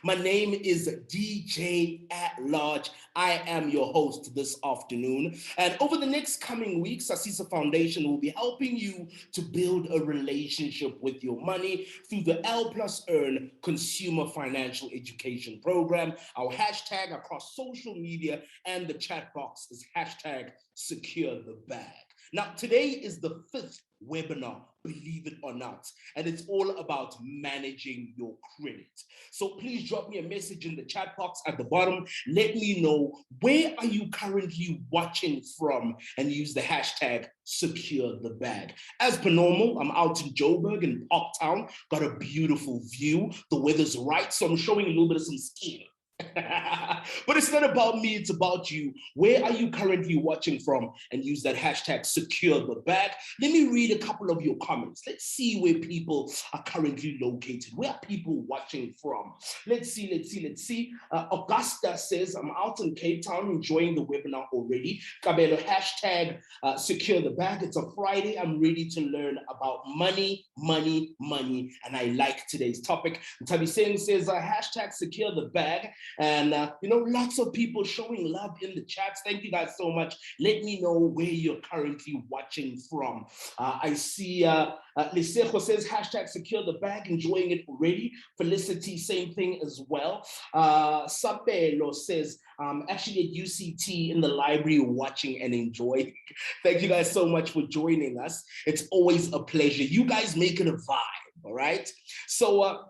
My name is DJ at Large. I am your host this afternoon. And over the next coming weeks, Asisa Foundation will be helping you to build a relationship with your money through the L Plus Earn Consumer Financial Education Program. Our hashtag across social media and the chat box is hashtag secure the bag. Now, today is the fifth webinar, believe it or not, and it's all about managing your credit. So please drop me a message in the chat box at the bottom. Let me know, where are you currently watching from, and use the hashtag secure the bag. As per normal, I'm out in Joburg in Parktown, got a beautiful view. The weather's right, so I'm showing a little bit of some skin. But it's not about me, it's about you. Where are you currently watching from? And use that hashtag secure the bag. Let me read a couple of your comments. Let's see where people are currently located. Where are people watching from? Let's see. Augusta says, I'm out in Cape Town enjoying the webinar already. Kabelo, hashtag secure the bag. It's a Friday. I'm ready to learn about money, and I like today's topic. Tabi Singh says, hashtag secure the bag. And, lots of people showing love in the chats. Thank you guys so much. Let me know where you're currently watching from. I see Lisejo says, hashtag secure the bag, enjoying it already. Felicity, same thing as well. Sabelo says, actually at UCT in the library watching and enjoying. Thank you guys so much for joining us. It's always a pleasure. You guys make it a vibe, all right? So,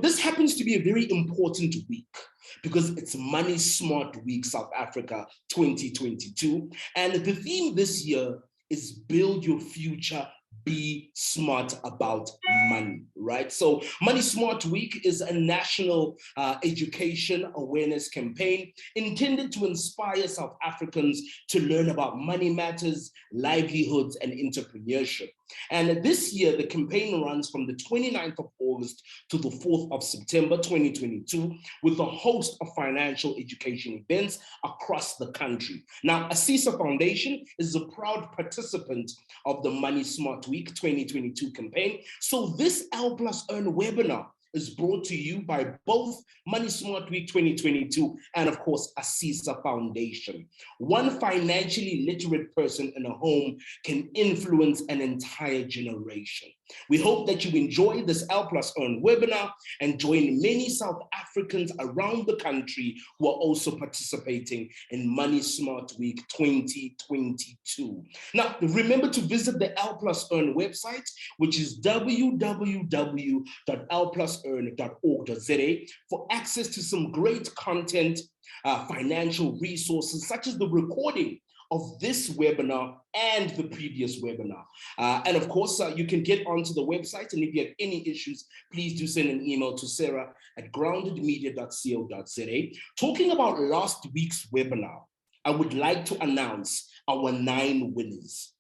this happens to be a very important week, because it's Money Smart Week South Africa 2022. And the theme this year is build your future, be smart about money, right? So Money Smart Week is a national education awareness campaign intended to inspire South Africans to learn about money matters, livelihoods, and entrepreneurship. And this year, the campaign runs from the 29th of August to the 4th of September 2022, with a host of financial education events across the country. Now, Asisa Foundation is a proud participant of the Money Smart Week 2022 campaign. So this L Plus Earn webinar is brought to you by both Money Smart Week 2022 and, of course, Asisa Foundation. One financially literate person in a home can influence an entire generation. We hope that you enjoy this L Plus Earn webinar and join many South Africans around the country who are also participating in Money Smart Week 2022. Now, remember to visit the L Plus Earn website, which is www.lplusearn.org.za, for access to some great content, financial resources, such as the recording of this webinar and the previous webinar. And of course, you can get onto the website, and if you have any issues, please do send an email to sarah@groundedmedia.co.za. Talking about last week's webinar, I would like to announce our 9 winners.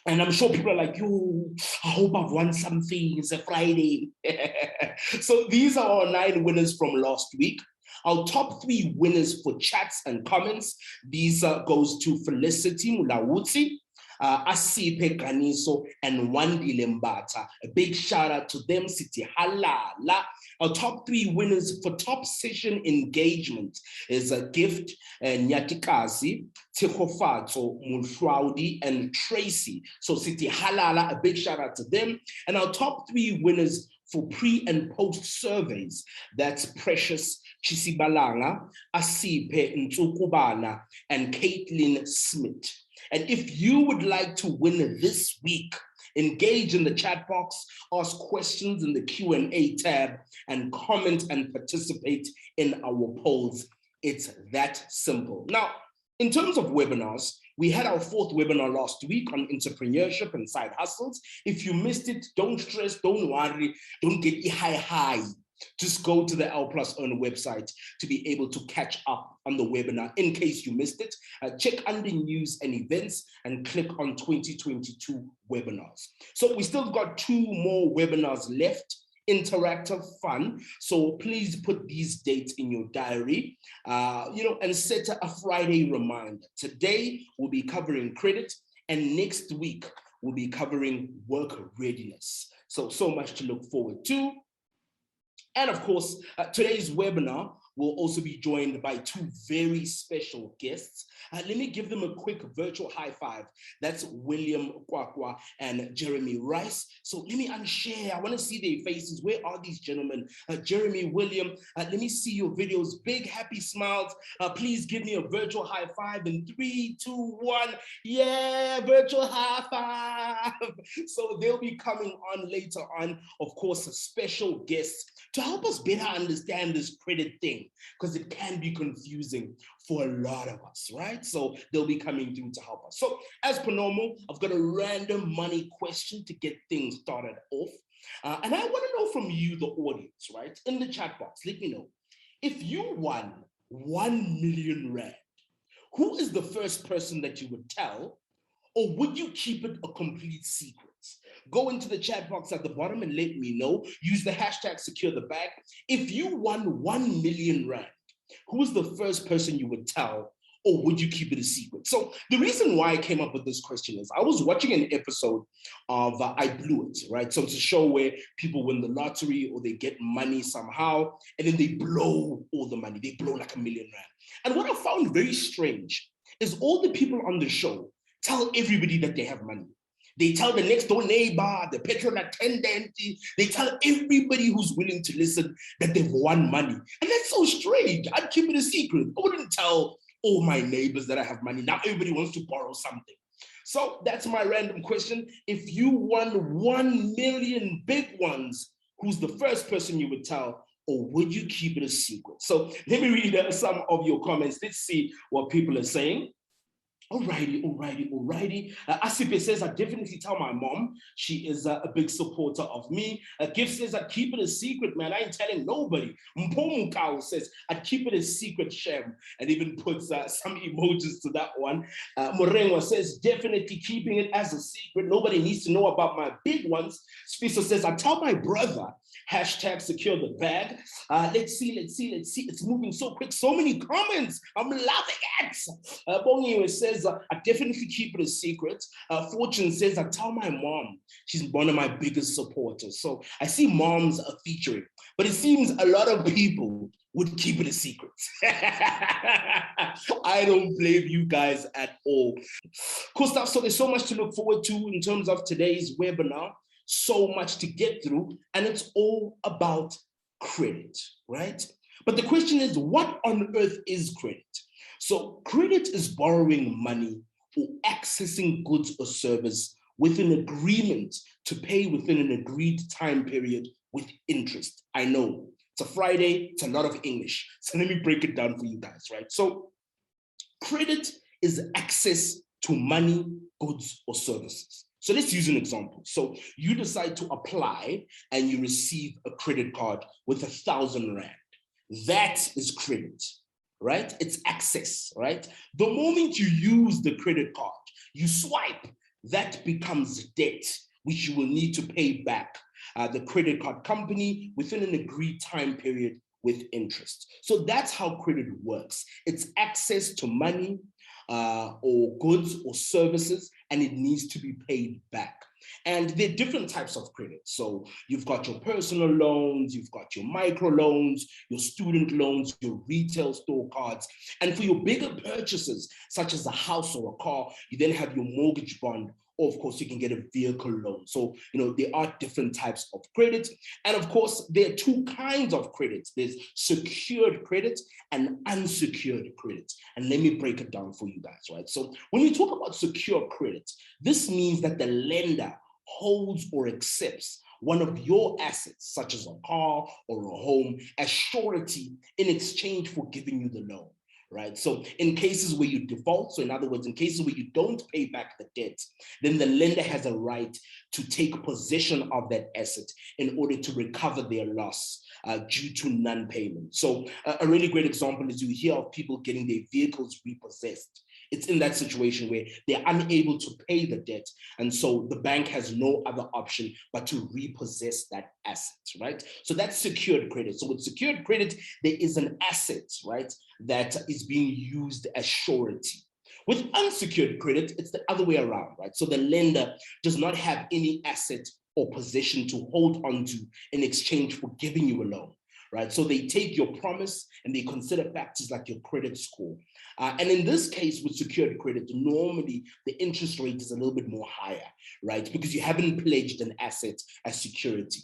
And I'm sure people are like, yo, I hope I've won something, it's a Friday. So these are our 9 winners from last week. Our top 3 winners for chats and comments, these goes to Felicity Mulawuti, Asipe Ganiso, and Wandile Mbata. A big shout out to them, City Halala. Our top 3 winners for top session engagement is a Gift, Nyatikazi, Tikhofato, Mulshwaudi, and Tracy. So City Halala, a big shout out to them. And our top 3 winners for pre and post surveys, that's Precious Chisibalanga, Asipe Ntukubana, and Caitlin Smith. And if you would like to win this week, engage in the chat box, ask questions in the Q&A tab, and comment and participate in our polls. It's that simple. Now, in terms of webinars, we had our 4th webinar last week on entrepreneurship and side hustles. If you missed it, don't stress, don't worry, don't get high. Just go to the L Plus Earn website to be able to catch up on the webinar in case you missed it. Check under news and events and click on 2022 webinars. So we still got 2 more webinars left, interactive fun. So please put these dates in your diary, and set a Friday reminder. Today we'll be covering credit, and next week we'll be covering work readiness. So much to look forward to. And of course, today's webinar will also be joined by two very special guests. Let me give them a quick virtual high five. That's William Kwakwa and Jeremy Rice. So let me unshare. I want to see their faces. Where are these gentlemen? Jeremy, William, let me see your videos. Big happy smiles. Please give me a virtual high five in 3, 2, 1. Yeah, virtual high five. So they'll be coming on later on, of course, special guests to help us better understand this credit thing, because it can be confusing for a lot of us, right? So they'll be coming through to help us. So as per normal, I've got a random money question to get things started off. And I want to know from you, the audience, right? In the chat box, let me know. If you won 1 million rand, who is the first person that you would tell? Or would you keep it a complete secret? Go into the chat box at the bottom and let me know. Use the hashtag secure the bag. If you won 1 million rand, who is the first person you would tell, or would you keep it a secret? So the reason why I came up with this question is I was watching an episode of I Blew It, right? So it's a show where people win the lottery or they get money somehow, and then they blow all the money. They blow like 1 million rand. And what I found very strange is all the people on the show tell everybody that they have money. They tell the next door neighbor, the petrol attendant, they tell everybody who's willing to listen that they've won money. And that's so strange. I'd keep it a secret. I wouldn't tell all my neighbors that I have money. Now everybody wants to borrow something. So that's my random question. If you won 1 million big ones, who's the first person you would tell? Or would you keep it a secret? So let me read some of your comments. Let's see what people are saying. Alrighty. Asipe says, I definitely tell my mom. She is a big supporter of me. Gift says, I'd keep it a secret, man. I ain't telling nobody. Mpomukao says, I'd keep it a secret, Shem, and even puts some emojis to that one. Morengo says, definitely keeping it as a secret. Nobody needs to know about my big ones. Spiso says, I tell my brother. Hashtag secure the bag. Let's see. It's moving so quick. So many comments. I'm loving it. Bongi says, I definitely keep it a secret. Fortune says, I tell my mom. She's one of my biggest supporters. So I see moms are featuring, but it seems a lot of people would keep it a secret. I don't blame you guys at all. Cool stuff. So there's so much to look forward to in terms of today's webinar. So much to get through, and it's all about credit, right? But the question is, what on earth is credit? So credit is borrowing money or accessing goods or service with an agreement to pay within an agreed time period with interest. I know it's a Friday, it's a lot of English. So let me break it down for you guys, right? So credit is access to money, goods, or services. So let's use an example. So you decide to apply and you receive a credit card with 1,000 rand. That is credit, right? It's access, right? The moment you use the credit card, you swipe, that becomes debt, which you will need to pay back the credit card company within an agreed time period with interest. So that's how credit works. It's access to money, or goods or services, and it needs to be paid back. And there are different types of credit. So you've got your personal loans, you've got your micro loans, your student loans, your retail store cards. And for your bigger purchases, such as a house or a car, you then have your mortgage bond, or of course you can get a vehicle loan. So, there are different types of credit. And of course, there are two kinds of credit. There's secured credit and unsecured credit. And let me break it down for you guys, right? So when we talk about secure credit, this means that the lender holds or accepts one of your assets, such as a car or a home, as surety in exchange for giving you the loan. Right? So in cases where you default, so in other words, in cases where you don't pay back the debt, then the lender has a right to take possession of that asset in order to recover their loss due to non-payment. So a really great example is you hear of people getting their vehicles repossessed. It's in that situation where they're unable to pay the debt. And so the bank has no other option but to repossess that asset, right? So that's secured credit. So with secured credit, there is an asset, right, that is being used as surety. With unsecured credit, it's the other way around, right? So the lender does not have any asset or possession to hold on to in exchange for giving you a loan. right? So they take your promise and they consider factors like your credit score. And in this case, with secured credit, normally the interest rate is a little bit more higher, right? Because you haven't pledged an asset as security.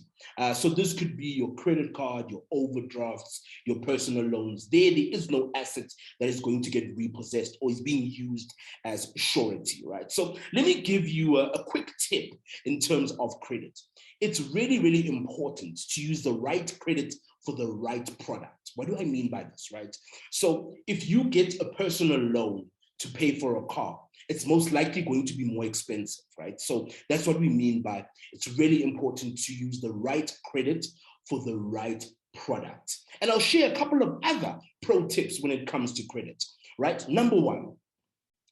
So this could be your credit card, your overdrafts, your personal loans. There is no asset that is going to get repossessed or is being used as surety, right? So let me give you a quick tip in terms of credit. It's really, really important to use the right credit for the right product. What do I mean by this, right? So if you get a personal loan to pay for a car, it's most likely going to be more expensive, right? So that's what we mean by it's really important to use the right credit for the right product. And I'll share a couple of other pro tips when it comes to credit, right? Number one,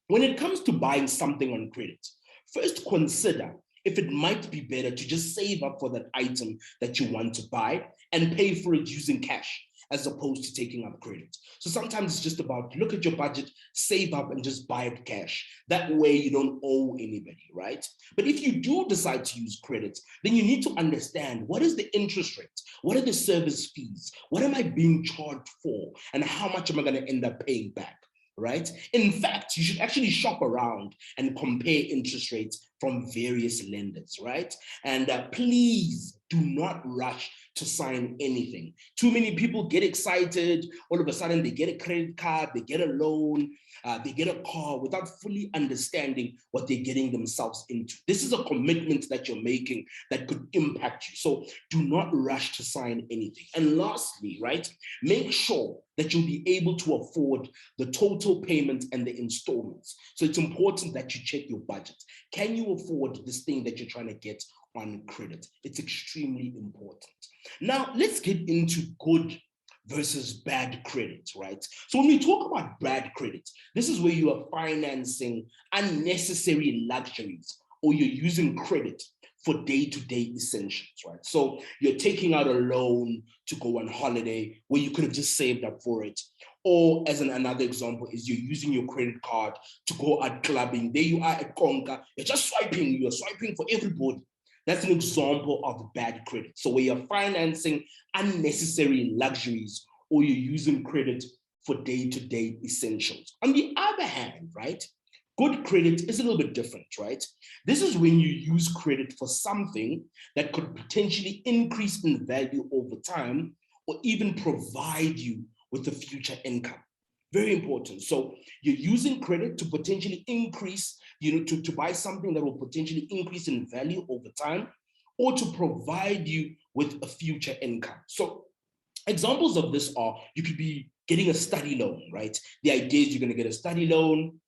when it comes to buying something on credit, first consider if it might be better to just save up for that item that you want to buy and pay for it using cash as opposed to taking up credit. So sometimes it's just about look at your budget, save up and just buy it cash. That way you don't owe anybody, right? But if you do decide to use credit, then you need to understand what is the interest rate? What are the service fees? What am I being charged for? And how much am I going to end up paying back? Right? In fact, you should actually shop around and compare interest rates from various lenders, right? And please do not rush to sign anything. Too many people get excited. All of a sudden, they get a credit card, they get a loan, they get a car without fully understanding what they're getting themselves into. This is a commitment that you're making that could impact you. So do not rush to sign anything. And lastly, right, make sure that you'll be able to afford the total payment and the installments. So it's important that you check your budget. Can you afford this thing that you're trying to get on credit? It's extremely important. Now, let's get into good versus bad credit, right? So when we talk about bad credit, this is where you are financing unnecessary luxuries or you're using credit for day-to-day essentials, right? So you're taking out a loan to go on holiday where you could have just saved up for it. Or as another example is you're using your credit card to go out clubbing. There you are at Konka, you're just swiping, you're swiping for everybody. That's an example of bad credit. So where you're financing unnecessary luxuries or you're using credit for day-to-day essentials. On the other hand, right, good credit is a little bit different, right? This is when you use credit for something that could potentially increase in value over time or even provide you with a future income. Very important. So you're using credit to potentially increase, to buy something that will potentially increase in value over time or to provide you with a future income. So examples of this are you could be getting a study loan, right? The idea is you're going to get a study loan,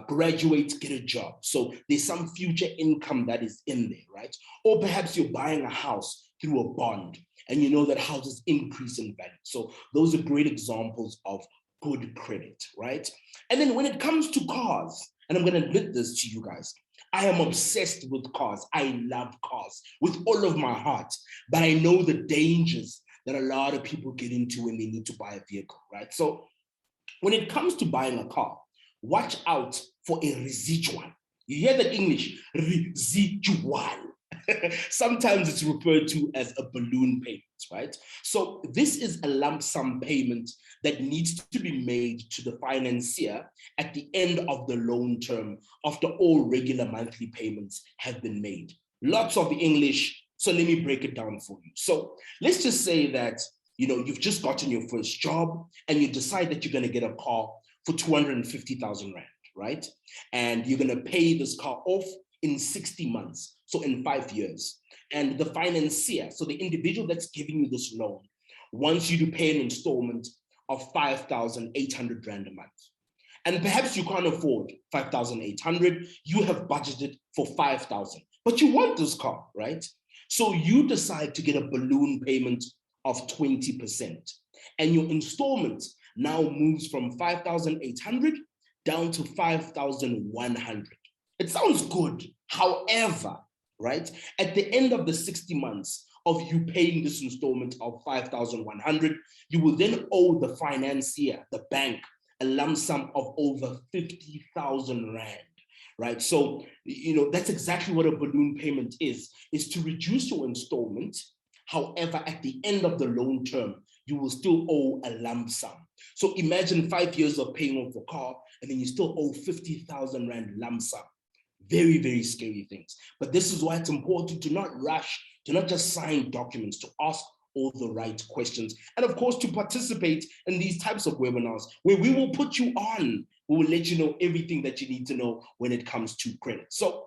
graduate, get a job. So there's some future income that is in there, right? Or perhaps you're buying a house through a bond and you know that houses increase in value. So those are great examples of good credit, right? And then when it comes to cars, and I'm going to admit this to you guys, I am obsessed with cars. I love cars with all of my heart, but I know the dangers that a lot of people get into when they need to buy a vehicle, right? So when it comes to buying a car, watch out for a residual. You hear that English, residual. Sometimes it's referred to as a balloon payment, right? So this is a lump sum payment that needs to be made to the financier at the end of the loan term after all regular monthly payments have been made. Lots of English, so let me break it down for you. So let's just say that you've just gotten your first job and you decide that you're going to get a car for 250,000 Rand, right? And you're going to pay this car off in 60 months, so in 5 years. And the financier, so the individual that's giving you this loan, wants you to pay an installment of 5,800 Rand a month. And perhaps you can't afford 5,800, you have budgeted for 5,000, but you want this car, right? So you decide to get a balloon payment of 20%. And your installment now moves from 5,800 down to 5,100. It sounds good. However, right, at the end of the 60 months of you paying this installment of 5,100, you will then owe the financier, the bank, a lump sum of over 50,000 Rand. Right. So, that's exactly what a balloon payment is to reduce your installment. However, at the end of the loan term, you will still owe a lump sum. So imagine 5 years of paying off a car, and then you still owe 50,000 Rand lump sum. Very, very scary things. But this is why it's important to not rush, to not just sign documents, to ask all the right questions. And of course, to participate in these types of webinars where we will put you on. We will let you know everything that you need to know when it comes to credit. So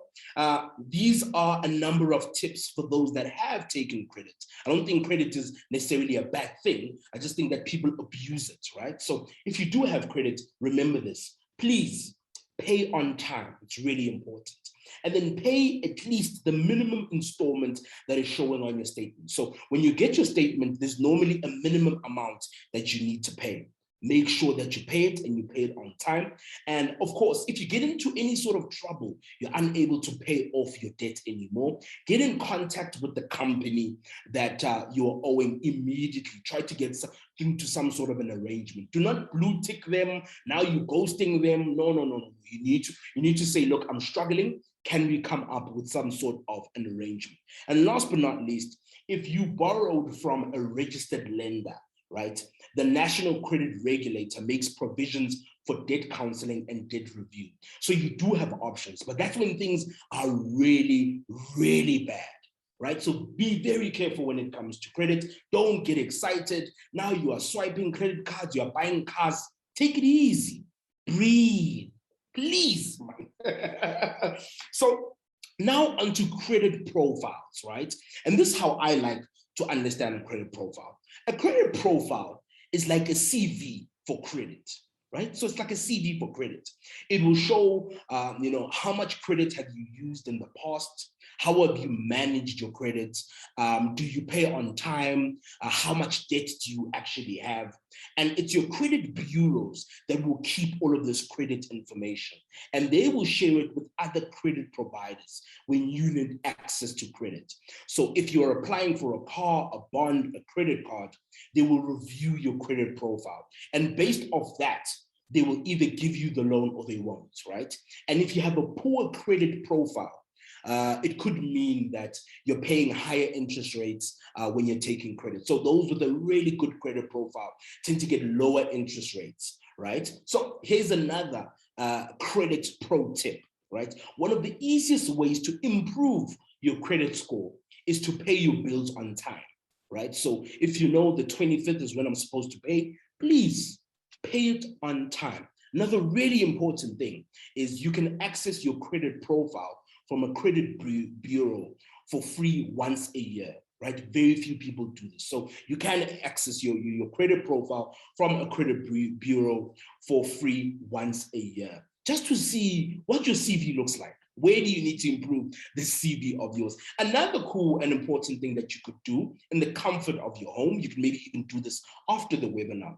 these are a number of tips for those that have taken credit. I don't think credit is necessarily a bad thing. I just think that people abuse it, right? So if you do have credit, remember this. Please pay on time. It's really important. And then pay at least the minimum installment that is showing on your statement. So when you get your statement, there's normally a minimum amount that you need to pay. Make sure that you pay it and you pay it on time. And of course, if you get into any sort of trouble, you're unable to pay off your debt anymore, get in contact with the company that you're owing immediately. Try to get into some sort of an arrangement. Do not blue tick them. Now you're ghosting them. No. You need to say, look, I'm struggling. Can we come up with some sort of an arrangement? And last but not least, if you borrowed from a registered lender, right, the National Credit Regulator makes provisions for debt counseling and debt review. So you do have options, but that's when things are really, really bad, right? So be very careful when it comes to credit. Don't get excited. Now you are swiping credit cards, you are buying cars. Take it easy. Breathe, please. So now onto credit profiles, right? And this is how I like to understand a credit profile. A credit profile is like a CV for credit, right? So it's like a CV for credit. It will show, how much credit have you used in the past? How have you managed your credit? Do you pay on time? How much debt do you actually have? And it's your credit bureaus that will keep all of this credit information. And they will share it with other credit providers when you need access to credit. So if you're applying for a car, a bond, a credit card, they will review your credit profile. And based off that, they will either give you the loan or they won't, right? And if you have a poor credit profile, it could mean that you're paying higher interest rates when you're taking credit. So those with a really good credit profile tend to get lower interest rates, right? So here's another credit pro tip, right? One of the easiest ways to improve your credit score is to pay your bills on time, right? So if you know the 25th is when I'm supposed to pay, please pay it on time. Another really important thing is you can access your credit profile from a credit bureau for free once a year, right? Very few people do this. So you can access your credit profile from a credit bureau for free once a year, just to see what your CV looks like. Where do you need to improve the CV of yours? Another cool and important thing that you could do in the comfort of your home, you can maybe even do this after the webinar,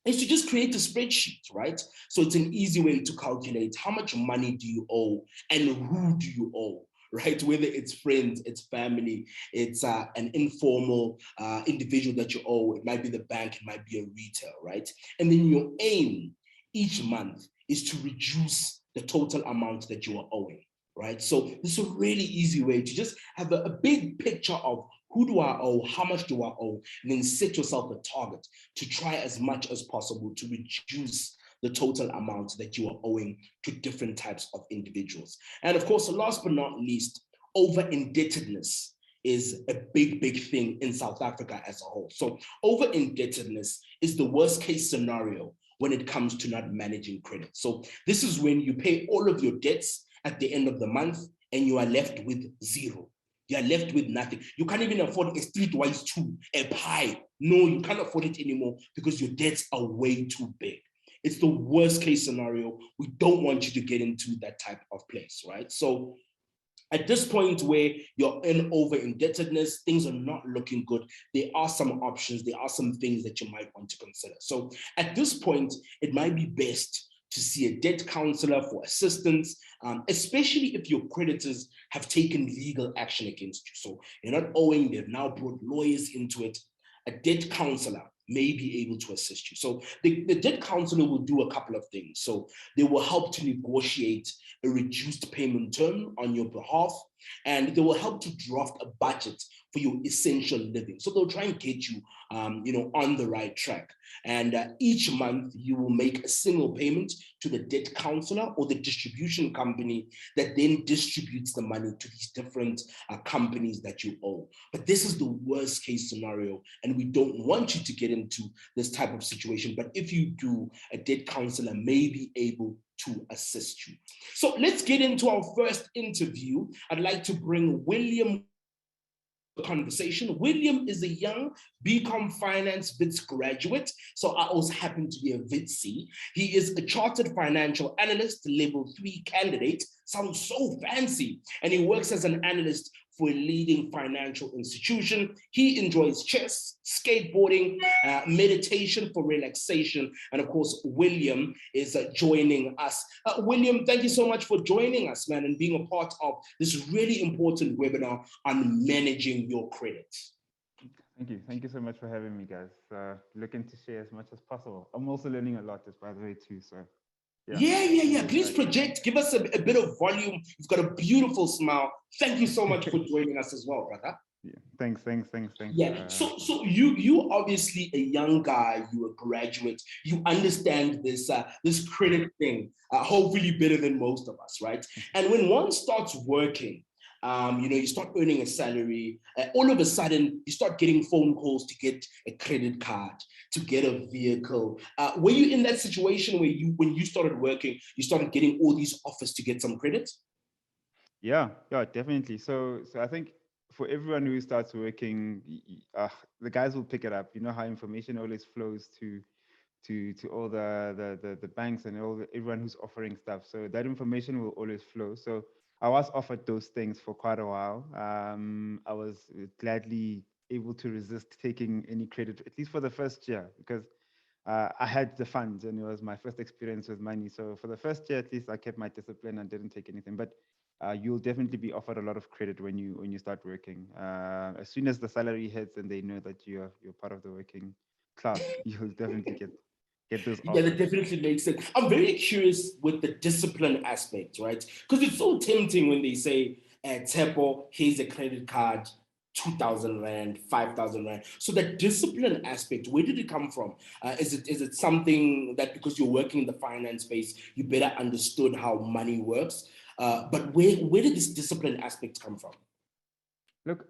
is to just create a spreadsheet, right? So it's an easy way to calculate how much money do you owe and who do you owe, right? Whether it's friends, it's family, it's an informal individual that you owe. It might be the bank, it might be a retail, right? And then your aim each month is to reduce the total amount that you are owing, right? So this is a really easy way to just have a big picture of who do I owe, how much do I owe, and then set yourself a target to try as much as possible to reduce the total amount that you are owing to different types of individuals. And of course, last but not least, over-indebtedness is a big, big thing in South Africa as a whole. So over-indebtedness is the worst case scenario when it comes to not managing credit. So this is when you pay all of your debts at the end of the month and you are left with zero. You're left with nothing. You can't even afford a streetwise 2, a pie. No, you can't afford it anymore because your debts are way too big. It's the worst case scenario. We don't want you to get into that type of place, right? So at this point where you're in over indebtedness, things are not looking good. There are some options. There are some things that you might want to consider. So at this point, it might be best to see a debt counselor for assistance, especially if your creditors have taken legal action against you. So you're not owing, they've now brought lawyers into it. A debt counselor may be able to assist you. So the debt counselor will do a couple of things. So they will help to negotiate a reduced payment term on your behalf. and they will help to draft a budget for your essential living. So they'll try and get you, on the right track. And each month you will make a single payment to the debt counselor or the distribution company that then distributes the money to these different companies that you owe. But this is the worst case scenario, and we don't want you to get into this type of situation. But if you do, a debt counselor may be able to assist you. So let's get into our first interview. I'd like to bring William conversation. William is a young BCom Finance Wits graduate, so I also happen to be a Witsy. He is a chartered financial analyst, level 3 candidate. Sounds so fancy. And he works as an analyst for a leading financial institution. He enjoys chess, skateboarding, meditation for relaxation. And of course, William is joining us. William, thank you so much for joining us, man, and being a part of this really important webinar on managing your credit. Thank you. Thank you so much for having me, guys. Looking to share as much as possible. I'm also learning a lot, just by the way, too. So, yeah. Please project. Give us a bit of volume. You've got a beautiful smile. Thank you so much for joining us as well, brother. Yeah. Thanks. Yeah. So you obviously a young guy. You're a graduate. You understand this this credit thing. Hopefully better than most of us, right? And when one starts working, you start earning a salary, all of a sudden you start getting phone calls to get a credit card, to get a vehicle. Were you in that situation where when you started working, you started getting all these offers to get some credit? Yeah, definitely. So I think for everyone who starts working, the guys will pick it up. You know how information always flows to all the banks and everyone who's offering stuff. So that information will always flow. So I was offered those things for quite a while. I was gladly able to resist taking any credit, at least for the first year, because I had the funds and it was my first experience with money. So for the first year, at least I kept my discipline and didn't take anything. But you'll definitely be offered a lot of credit when you start working. As soon as the salary hits and they know that you're part of the working class, you'll definitely get those offers. Yeah, that definitely makes sense. I'm very curious with the discipline aspect, right? Because it's so tempting when they say, Tepo, here's a credit card, 2,000 Rand, 5,000 Rand. So that discipline aspect, where did it come from? Is it something that because you're working in the finance space, you better understood how money works? But where did this discipline aspect come from? Look,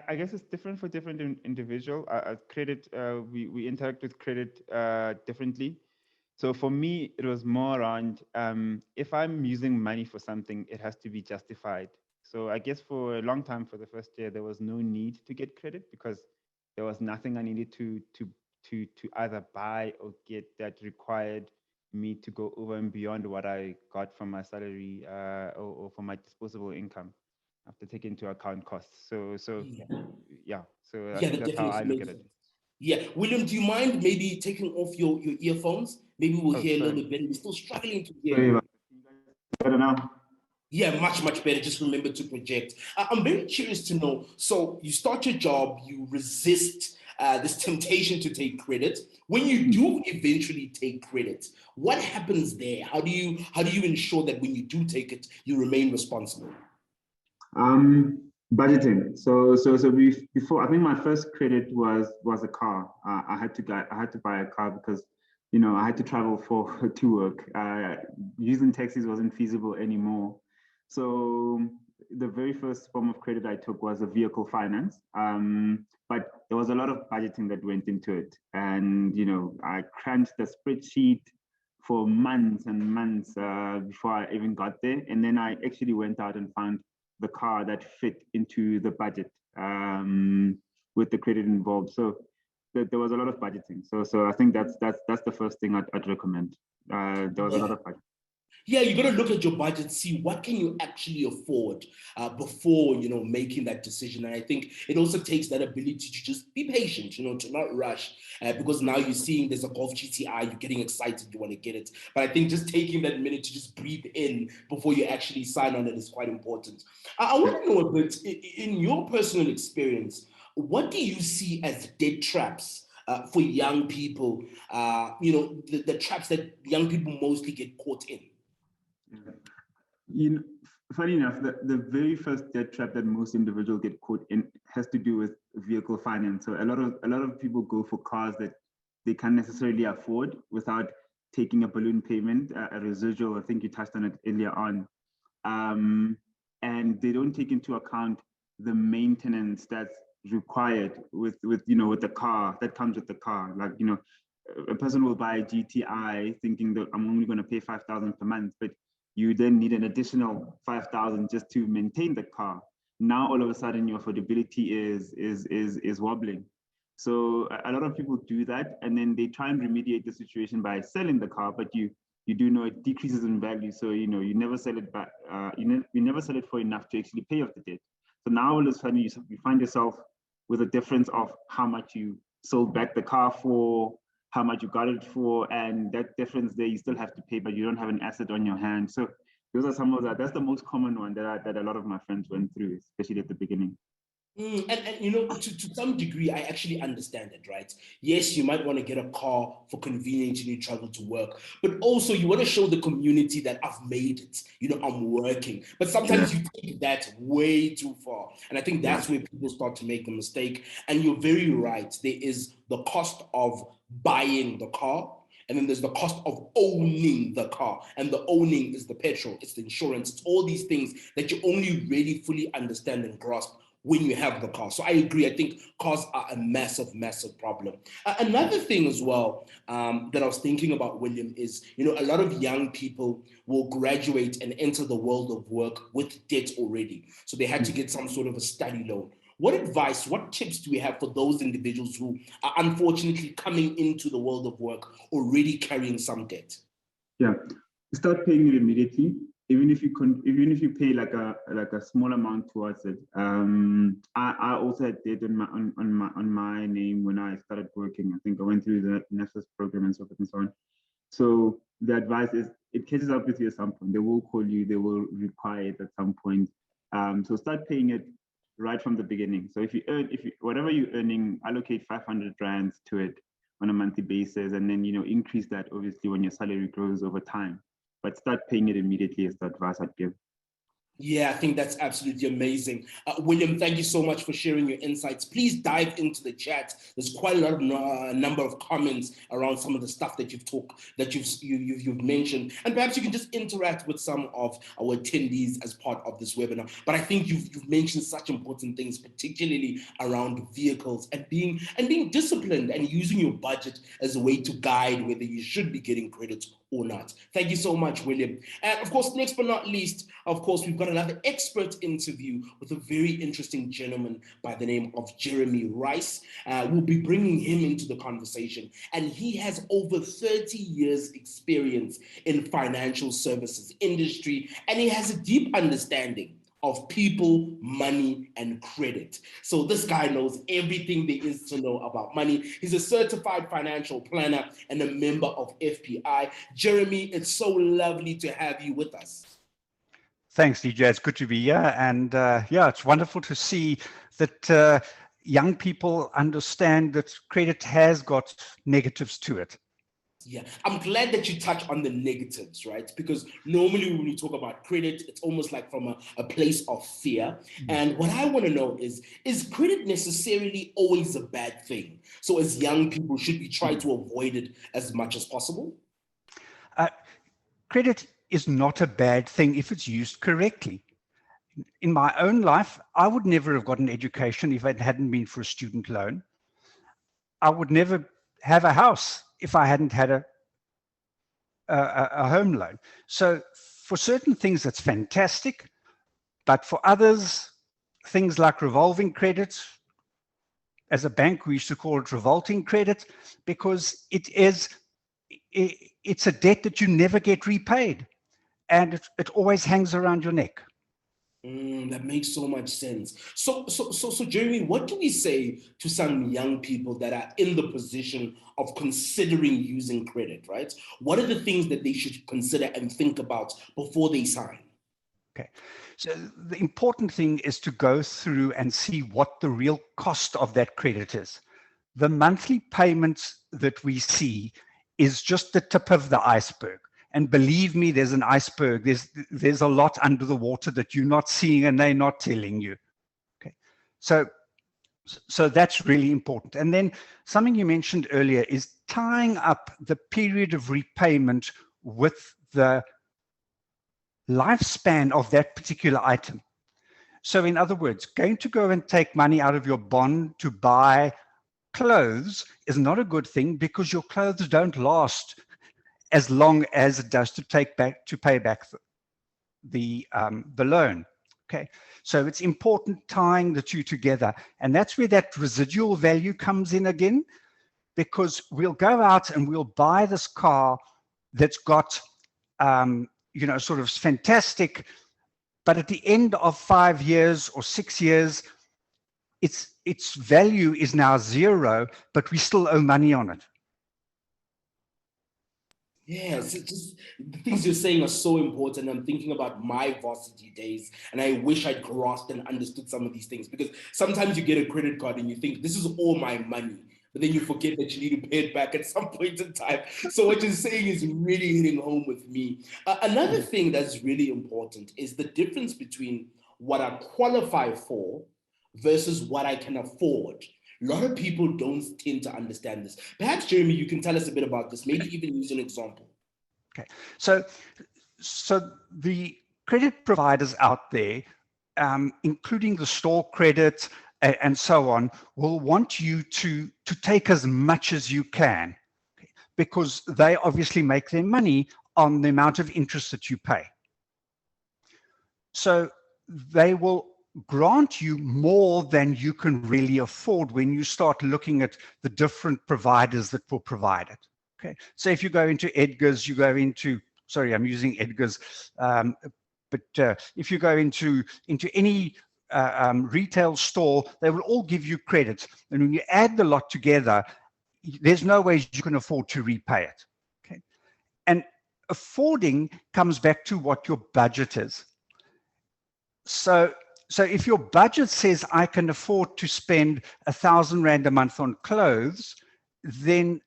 I guess it's different for different individual. Credit, we interact with credit differently. So for me, it was more around if I'm using money for something, it has to be justified. So I guess for a long time, for the first year, there was no need to get credit because there was nothing I needed to either buy or get that required me to go over and beyond what I got from my salary or from my disposable income after taking into account costs. So yeah. So I think that's how I look at it. Yeah, William, do you mind maybe taking off your earphones? Maybe we'll hear a little bit better. We're still struggling to hear. Better now. Yeah, much better. Just remember to project. I'm very curious to know. So you start your job, you resist this temptation to take credit. When you do eventually take credit, what happens there? How do you ensure that when you do take it, you remain responsible? Budgeting. So before, I think my first credit was a car. I had to buy a car because I had to travel to work. Using taxis wasn't feasible anymore. So the very first form of credit I took was a vehicle finance. But there was a lot of budgeting that went into it, and I cranched the spreadsheet for months and months before I even got there. And then I actually went out and found the car that fit into the budget with the credit involved. So there was a lot of budgeting. So I think that's the first thing I'd recommend. There was a lot of budget. Yeah, you got to look at your budget, see what can you actually afford before making that decision. And I think it also takes that ability to just be patient, to not rush, because now you're seeing there's a Golf GTI, you're getting excited, you want to get it. But I think just taking that minute to just breathe in before you actually sign on it is quite important. I want to know a bit, in your personal experience, what do you see as debt traps for young people? The traps that young people mostly get caught in. funny enough, the very first debt trap that most individuals get caught in has to do with vehicle finance. So a lot of people go for cars that they can't necessarily afford without taking a balloon payment, a residual. I think you touched on it earlier on, and they don't take into account the maintenance that's required with the car that comes with the car. Like, a person will buy a GTI thinking that I'm only going to pay 5,000 per month, but you then need an additional 5,000 just to maintain the car. Now all of a sudden your affordability is wobbling. So a lot of people do that, and then they try and remediate the situation by selling the car, but you do know it decreases in value. So you never sell it back. You never sell it for enough to actually pay off the debt. So now all of a sudden you find yourself with a difference of how much you sold back the car for, how much you got it for, and that difference there you still have to pay, but you don't have an asset on your hand. So those are some of that. That's the most common one that a lot of my friends went through, especially at the beginning. And to some degree, I actually understand it, right? Yes, you might want to get a car for convenience when you travel to work, but also you want to show the community that I've made it, I'm working. But sometimes you take that way too far. And I think that's where people start to make the mistake. And you're very right. There is the cost of buying the car, and then there's the cost of owning the car. And the owning is the petrol, it's the insurance, it's all these things that you only really fully understand and grasp when you have the car. So I agree. I think cars are a massive, massive problem. Another thing as well that I was thinking about, William, is, a lot of young people will graduate and enter the world of work with debt already. So they had to get some sort of a study loan. What advice, what tips do we have for those individuals who are unfortunately coming into the world of work already carrying some debt? Yeah, start paying it immediately. Even if you pay like a small amount towards it. I also had debt on my name when I started working. I think I went through the NSFAS program and so forth and so on. So the advice is, it catches up with you at some point. They will call you. They will require it at some point. So start paying it right from the beginning. So if whatever you're earning, allocate 500 rands to it on a monthly basis, and then increase that obviously when your salary grows over time. But start paying it immediately is the advice I'd give. Yeah, I think that's absolutely amazing. William, thank you so much for sharing your insights. Please dive into the chat. There's quite a lot of number of comments around some of the stuff that you've mentioned, and perhaps you can just interact with some of our attendees as part of this webinar. But I think you've mentioned such important things, particularly around vehicles and being disciplined and using your budget as a way to guide whether you should be getting credit or not. Thank you so much, William. And of course, next but not least, of course, we've got another expert interview with a very interesting gentleman by the name of Jeremy Rice. We'll be bringing him into the conversation, and he has over 30 years experience in financial services industry, and he has a deep understanding of people, money, and credit. So this guy knows everything there is to know about money. He's a certified financial planner and a member of FPI. Jeremy, it's so lovely to have you with us. Thanks, DJ. It's good to be here. And it's wonderful to see that young people understand that credit has got negatives to it. Yeah, I'm glad that you touch on the negatives, right? Because normally when we talk about credit, it's almost like from a place of fear. And what I want to know is credit necessarily always a bad thing? So as young people, should we try to avoid it as much as possible? Credit is not a bad thing if it's used correctly. In my own life, I would never have got an education if it hadn't been for a student loan. I would never have a house if I hadn't had a home loan. So for certain things, that's fantastic. But for others, things like revolving credit, as a bank, we used to call it revolting credit, because it's a debt that you never get repaid. And it always hangs around your neck. That makes so much sense. So, Jeremy, what do we say to some young people that are in the position of considering using credit, right? What are the things that they should consider and think about before they sign? Okay, so the important thing is to go through and see what the real cost of that credit is. The monthly payments that we see is just the tip of the iceberg. And believe me, there's an iceberg. There's a lot under the water that you're not seeing and they're not telling you. Okay, so that's really important. And then something you mentioned earlier is tying up the period of repayment with the lifespan of that particular item. So in other words, going to go and take money out of your bond to buy clothes is not a good thing, because your clothes don't last as long as it does to pay back the loan. Okay, so it's important tying the two together, and that's where that residual value comes in again, because we'll go out and we'll buy this car that's got you know, sort of fantastic, but at the end of 5 years or 6 years, its value is now zero, but we still owe money on it. Yes, it's just the things you're saying are so important. I'm thinking about my varsity days, and I wish I'd grasped and understood some of these things, because sometimes you get a credit card and you think this is all my money, but then you forget that you need to pay it back at some point in time. So what you're saying is really hitting home with me. Another thing that's really important is the difference between what I qualify for versus what I can afford. A lot of people don't tend to understand this. Perhaps, Jeremy, you can tell us a bit about this, maybe even use an example. Okay, so the credit providers out there, including the store credit and so on, will want you to take as much as you can, okay, because they obviously make their money on the amount of interest that you pay. So they will grant you more than you can really afford when you start looking at the different providers that will provide it. Okay, so if you go into Edgar's, you go into, sorry, I'm using Edgar's, but if you go into any retail store, they will all give you credit. And when you add the lot together, there's no way you can afford to repay it. Okay, and affording comes back to what your budget is. So if your budget says I can afford to spend 1,000 Rand a month on clothes, then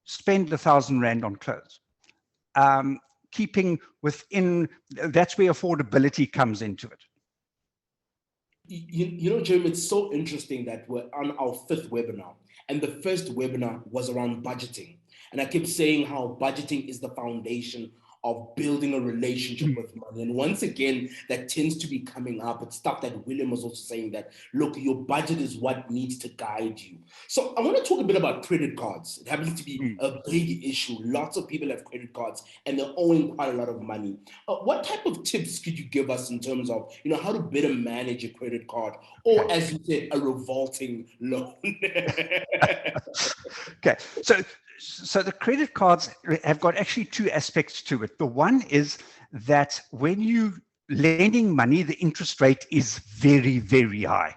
spend 1,000 Rand on clothes. Keeping within, that's where affordability comes into it. You know, Jeremy, it's so interesting that we're on our 5th webinar, and the first webinar was around budgeting. And I kept saying how budgeting is the foundation of building a relationship with money. And once again, that tends to be coming up. It's stuff that William was also saying, that, look, your budget is what needs to guide you. So I want to talk a bit about credit cards. It happens to be a big issue. Lots of people have credit cards and they're owing quite a lot of money. What type of tips could you give us in terms of, you know, how to better manage a credit card, or, as you said, a revolting loan? Okay, so the credit cards have got actually 2 aspects to it. The one is that when you lending money, the interest rate is very, very high.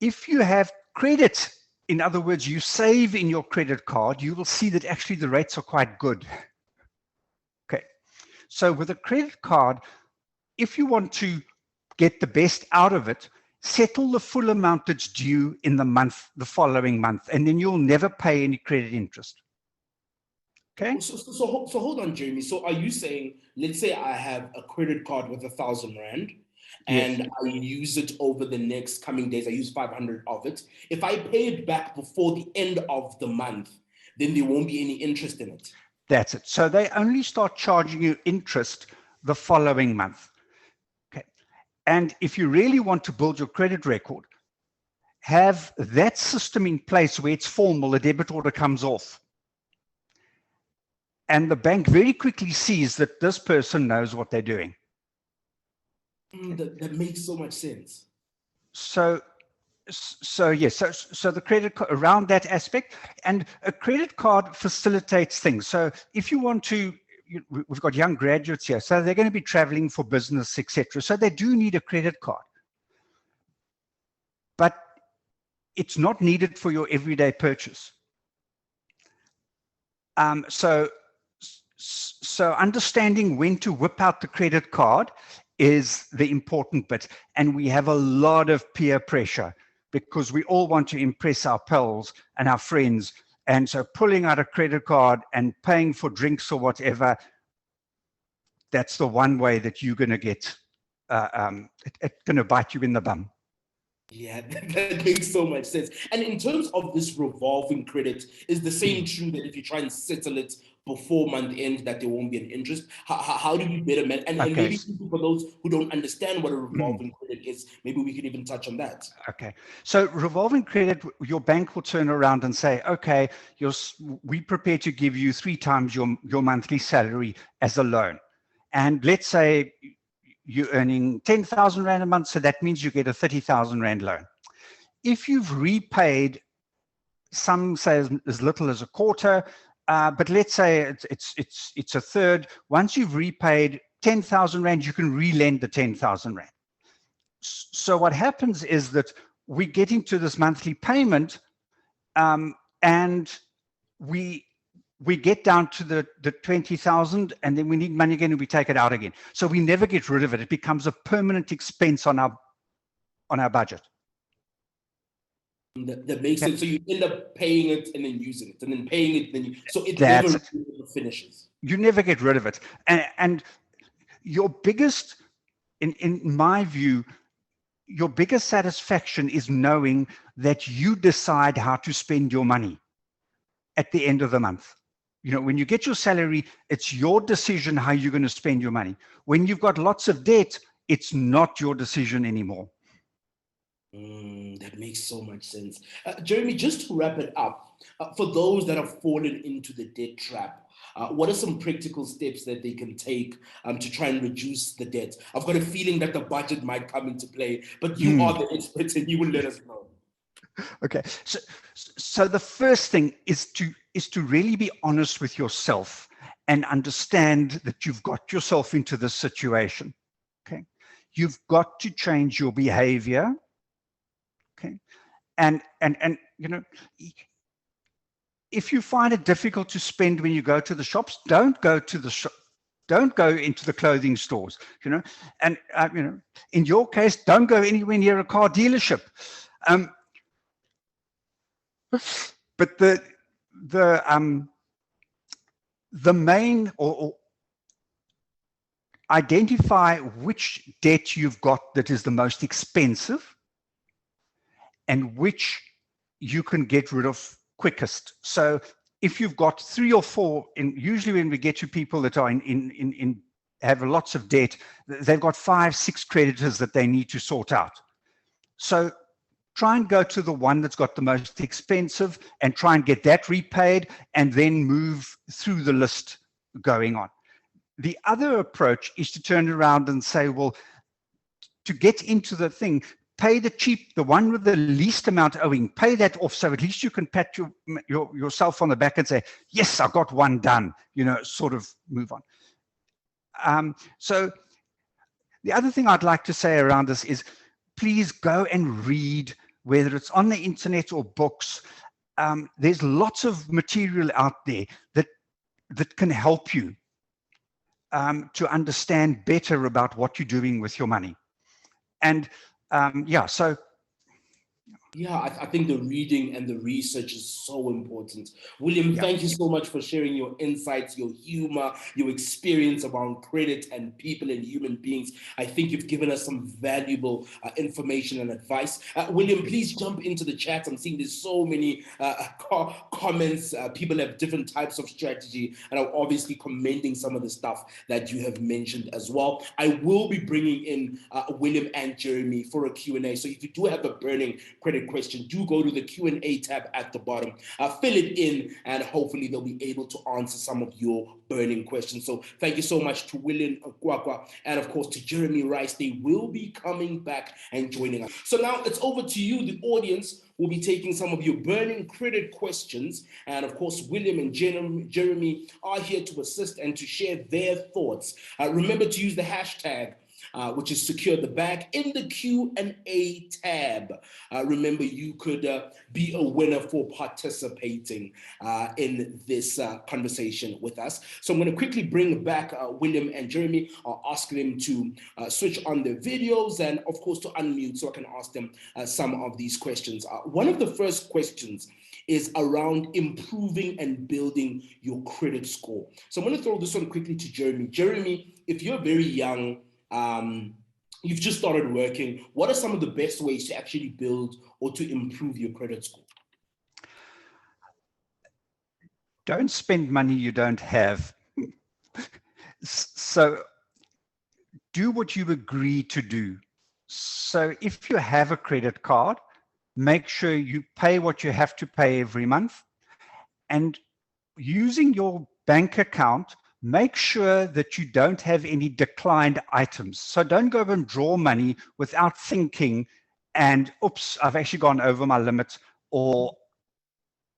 If you have credit, in other words, you save in your credit card, you will see that actually the rates are quite good. Okay, so with a credit card, if you want to get the best out of it, settle the full amount that's due in the following month, and then you'll never pay any credit interest. Okay. So hold on, Jeremy. So are you saying, let's say I have a credit card with 1,000 Rand, and yes, I use it over the next coming days, I use 500 of it. If I pay it back before the end of the month, then there won't be any interest in it. That's it. So they only start charging you interest the following month. And if you really want to build your credit record, have that system in place where it's formal, a debit order comes off. And the bank very quickly sees that this person knows what they're doing. That makes so much sense. So yes, so the credit card around that aspect, and a credit card facilitates things. So if you want to, we've got young graduates here, so they're going to be traveling for business, etc. So they do need a credit card, but it's not needed for your everyday purchase. So understanding when to whip out the credit card is the important bit. And we have a lot of peer pressure because we all want to impress our pals and our friends And so pulling out a credit card and paying for drinks or whatever, that's the one way that you're going to get, it's going to bite you in the bum. Yeah, that makes so much sense. And in terms of this revolving credit, is the same true that if you try and settle it before month end, that there won't be an interest? How do we better manage? And maybe for those who don't understand what a revolving credit is, maybe we could even touch on that. Okay. So revolving credit, your bank will turn around and say, okay, we prepare to give you 3 times your monthly salary as a loan. And let's say you're earning 10,000 Rand a month, so that means you get a 30,000 Rand loan. If you've repaid, some say as little as a quarter, but let's say it's a third. Once you've repaid 10,000 Rand, you can relend the 10,000 Rand. So what happens is that we get into this monthly payment, and we get down to the 20,000, and then we need money again and we take it out again. So we never get rid of it. It becomes a permanent expense on our budget. That makes sense. So you end up paying it and then using it, and then paying it, so it never finishes. You never get rid of it. And your biggest, in my view, your biggest satisfaction is knowing that you decide how to spend your money at the end of the month. You know, when you get your salary, it's your decision how you're going to spend your money. When you've got lots of debt, it's not your decision anymore. That makes so much sense. Jeremy, just to wrap it up, for those that have fallen into the debt trap, what are some practical steps that they can take to try and reduce the debt? I've got a feeling that the budget might come into play, but you are the experts and you will let us know. Okay, so the first thing is to really be honest with yourself and understand that you've got yourself into this situation. Okay, you've got to change your behavior. Okay, and you know, if you find it difficult to spend when you go to the shops, don't go to the shop. Don't go into the clothing stores. You know, and you know, in your case, don't go anywhere near a car dealership. But the main, or identify which debt you've got that is the most expensive and which you can get rid of quickest. So if you've got 3 or 4, and usually when we get to people that are have lots of debt, they've got 5, 6 creditors that they need to sort out. So try and go to the one that's got the most expensive and try and get that repaid, and then move through the list going on. The other approach is to turn around and say, well, to get into the thing, pay the one with the least amount owing, pay that off, so at least you can pat yourself on the back and say, yes, I got one done, you know, sort of move on. So the other thing I'd like to say around this is, please go and read, whether it's on the internet or books. There's lots of material out there that can help you to understand better about what you're doing with your money. And yeah, so. Yeah, I think the reading and the research is so important. William, thank you so much for sharing your insights, your humor, your experience around credit and people and human beings. I think you've given us some valuable information and advice. William, please jump into the chat. I'm seeing there's so many comments. People have different types of strategy, and I'm obviously commending some of the stuff that you have mentioned as well. I will be bringing in William and Jeremy for a Q&A. So if you do have a burning credit question, do go to the Q&A tab at the bottom, fill it in, and hopefully they'll be able to answer some of your burning questions. So thank you so much to William Kwakwa and of course to Jeremy Rice. They will be coming back and joining us. So now it's over to you, the audience. We'll be taking some of your burning credit questions, and of course William and Jeremy are here to assist and to share their thoughts. Remember to use the hashtag which is secure the bag in the Q&A tab. Remember, you could be a winner for participating in this conversation with us. So I'm going to quickly bring back William and Jeremy. I'll ask them to switch on their videos and, of course, to unmute so I can ask them some of these questions. One of the first questions is around improving and building your credit score. So I'm going to throw this one quickly to Jeremy. Jeremy, if you're very young, you've just started working, what are some of the best ways to actually build or to improve your credit score? Don't spend money you don't have. So do what you agree to do. So if you have a credit card, make sure you pay what you have to pay every month. And using your bank account, make sure that you don't have any declined items. So don't go and draw money without thinking and, oops, I've actually gone over my limit, or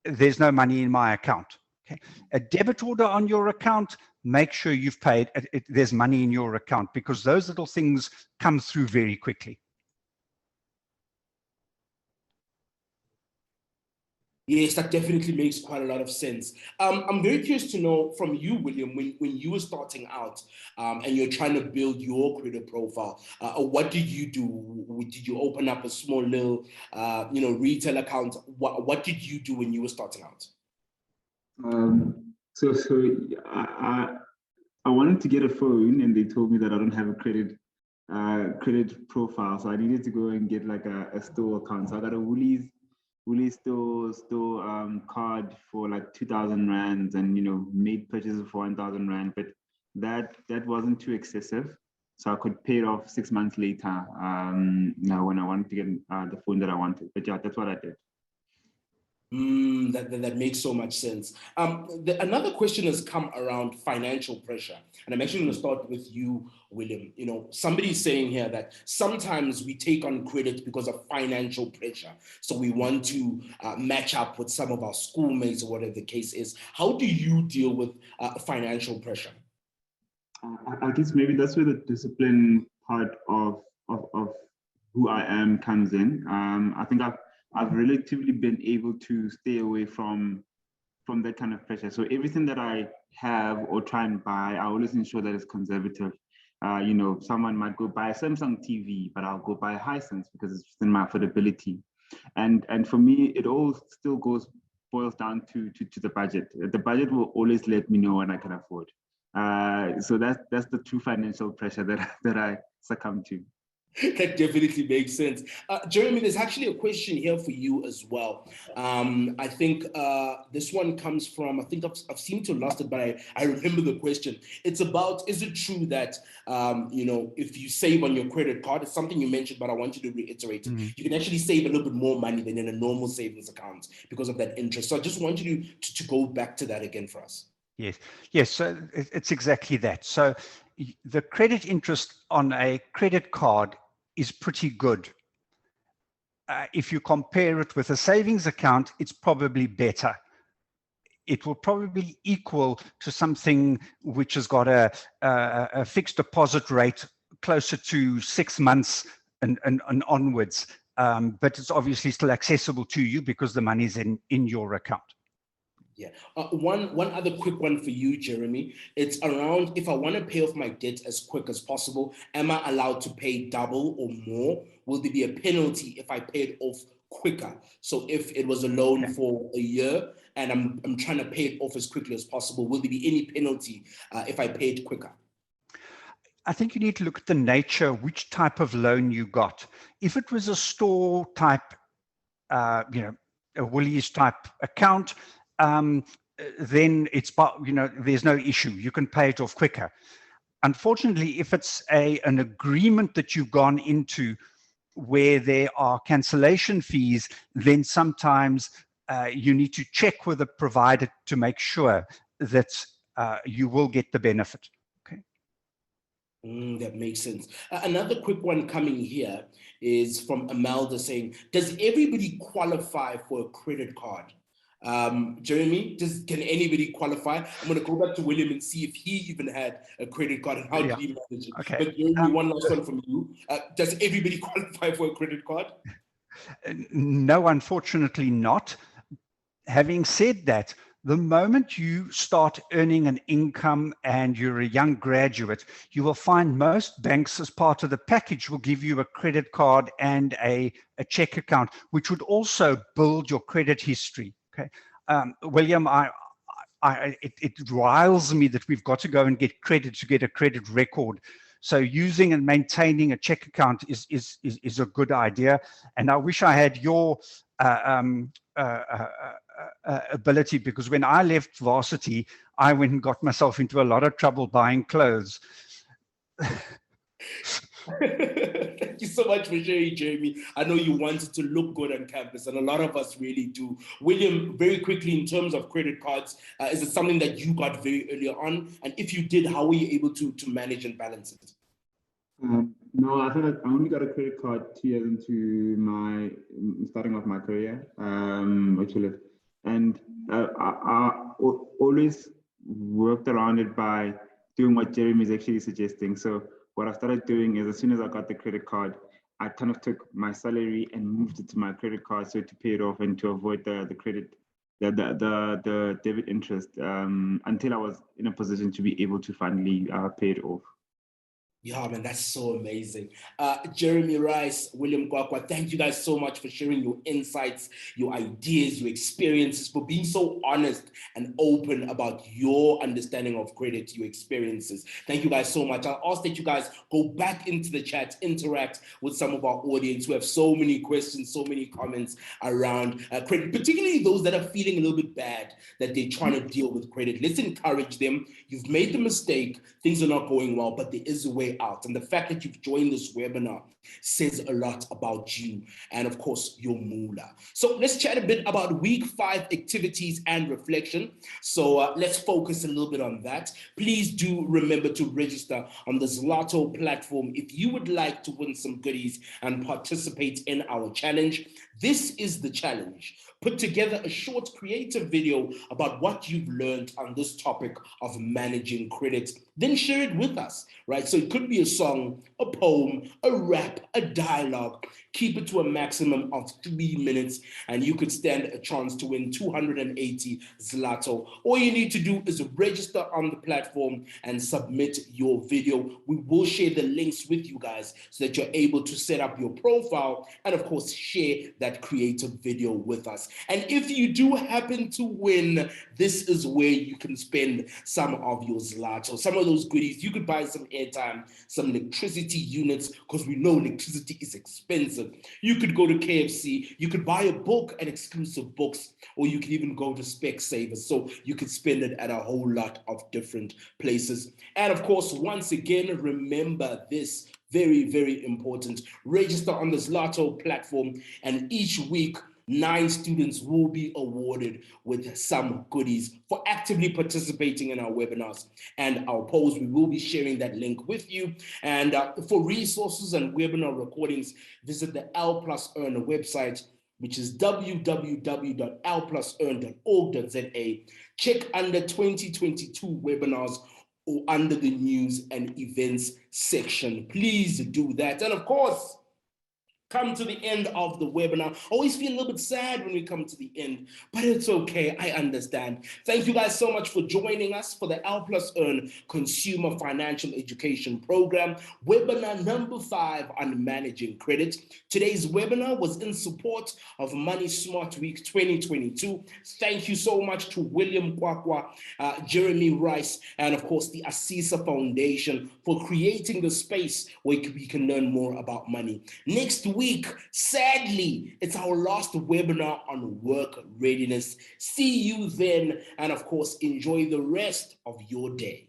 there's no money in my account. Okay. A debit order on your account, make sure you've paid, there's money in your account, because those little things come through very quickly. Yes, that definitely makes quite a lot of sense. I'm very curious to know from you, William, when you were starting out and you're trying to build your credit profile, what did you do? Did you open up a small little, retail account? What did you do when you were starting out? So I wanted to get a phone, and they told me that I don't have a credit profile, so I needed to go and get like a store account. So I got a Woolies store card for like 2,000 rands, and made purchases for 1,000 rand, but that wasn't too excessive, so I could pay it off 6 months later. Now when I wanted to get the phone that I wanted, but yeah, that's what I did. That makes so much sense. Another question has come around financial pressure, and I'm actually going to start with you, William. Somebody's saying here that sometimes we take on credit because of financial pressure. So we want to match up with some of our schoolmates or whatever the case is. How do you deal with financial pressure? I guess maybe that's where the discipline part of who I am comes in. I think I've relatively been able to stay away from that kind of pressure. So everything that I have or try and buy, I always ensure that it's conservative. Someone might go buy a Samsung TV, but I'll go buy a Hisense because it's within my affordability. And for me, it all still boils down to the budget. The budget will always let me know what I can afford. So that's the true financial pressure that I succumb to. That definitely makes sense. Jeremy, there's actually a question here for you as well. I think this one comes from, I think I've seemed to have lost it, but I remember the question. It's about, is it true that, if you save on your credit card, it's something you mentioned, but I want you to reiterate it. You can actually save a little bit more money than in a normal savings account because of that interest. So I just want you to go back to that again for us. Yes. So it's exactly that. So the credit interest on a credit card is pretty good. If you compare it with a savings account, it's probably better. It will probably equal to something which has got a fixed deposit rate closer to 6 months and onwards. But it's obviously still accessible to you because the money's in your account. Yeah. One other quick one for you, Jeremy. It's around, if I want to pay off my debt as quick as possible, am I allowed to pay double or more? Will there be a penalty if I pay it off quicker? So if it was a loan for a year and I'm trying to pay it off as quickly as possible, will there be any penalty if I pay it quicker? I think you need to look at the nature, which type of loan you got. If it was a store type, a Woolies type account, then it's, there's no issue. You can pay it off quicker. Unfortunately, if it's an agreement that you've gone into where there are cancellation fees, then sometimes you need to check with the provider to make sure that you will get the benefit. Okay. That makes sense. Another quick one coming here is from Amelda saying, does everybody qualify for a credit card? Jeremy, can anybody qualify? I'm going to go back to William and see if he even had a credit card and how did he manage it. Okay. But Jeremy, one last one from you. Does everybody qualify for a credit card? No, unfortunately not. Having said that, the moment you start earning an income and you're a young graduate, you will find most banks, as part of the package, will give you a credit card and a check account, which would also build your credit history. Okay, William, it riles me that we've got to go and get credit to get a credit record. So using and maintaining a check account is a good idea. And I wish I had your ability, because when I left varsity, I went and got myself into a lot of trouble buying clothes. Thank you so much for sharing, Jeremy. I know you wanted to look good on campus, and a lot of us really do. William, very quickly, in terms of credit cards, is it something that you got very early on? And if you did, how were you able to manage and balance it? No, I think I only got a credit card 2 years into my starting off my career, actually, and I always worked around it by doing what Jeremy is actually suggesting. So what I started doing is, as soon as I got the credit card, I kind of took my salary and moved it to my credit card, so to pay it off and to avoid the credit, the debit interest, until I was in a position to be able to finally pay it off. Yeah, man, that's so amazing. Jeremy Rice, William Kwakwa, thank you guys so much for sharing your insights, your ideas, your experiences, for being so honest and open about your understanding of credit, your experiences. Thank you guys so much. I'll ask that you guys go back into the chat, interact with some of our audience who have so many questions, so many comments around credit, particularly those that are feeling a little bit bad that they're trying to deal with credit. Let's encourage them. You've made the mistake, things are not going well, but there is a way out. And the fact that you've joined this webinar says a lot about you and, of course, your moolah. So let's chat a bit about week 5 activities and reflection. So let's focus a little bit on that. Please do remember to register on the Zlato platform if you would like to win some goodies and participate in our challenge. This is the challenge. Put together a short creative video about what you've learned on this topic of managing credit. Then share it with us, right? So it could be a song, a poem, a rap, a dialogue. Keep it to a maximum of 3 minutes and you could stand a chance to win 280 Zlato. All you need to do is register on the platform and submit your video. We will share the links with you guys so that you're able to set up your profile and, of course, share that creative video with us. And if you do happen to win, this is where you can spend some of your Zlato, some of those goodies. You could buy some airtime, some electricity units, because we know electricity is expensive. You could go to KFC, you could buy a book and exclusive books, or you could even go to Specsavers. So you could spend it at a whole lot of different places. And of course, once again, remember this, very, very important. Register on the Zlato platform, and each week, 9 students will be awarded with some goodies for actively participating in our webinars and our polls. We will be sharing that link with you. And for resources and webinar recordings, visit the L Plus Earn website, which is www.lplusearn.org.za. Check under 2022 webinars or under the news and events section. Please do that. And of course, come to the end of the webinar. I always feel a little bit sad when we come to the end, but it's okay. I understand. Thank you guys so much for joining us for the L Plus Earn Consumer Financial Education Program, webinar number 5 on managing credit. Today's webinar was in support of Money Smart Week 2022. Thank you so much to William Kwakwa, Jeremy Rice, and of course the Asisa Foundation for creating the space where we can learn more about money. Next week, sadly, it's our last webinar on work readiness. See you then, and of course, enjoy the rest of your day.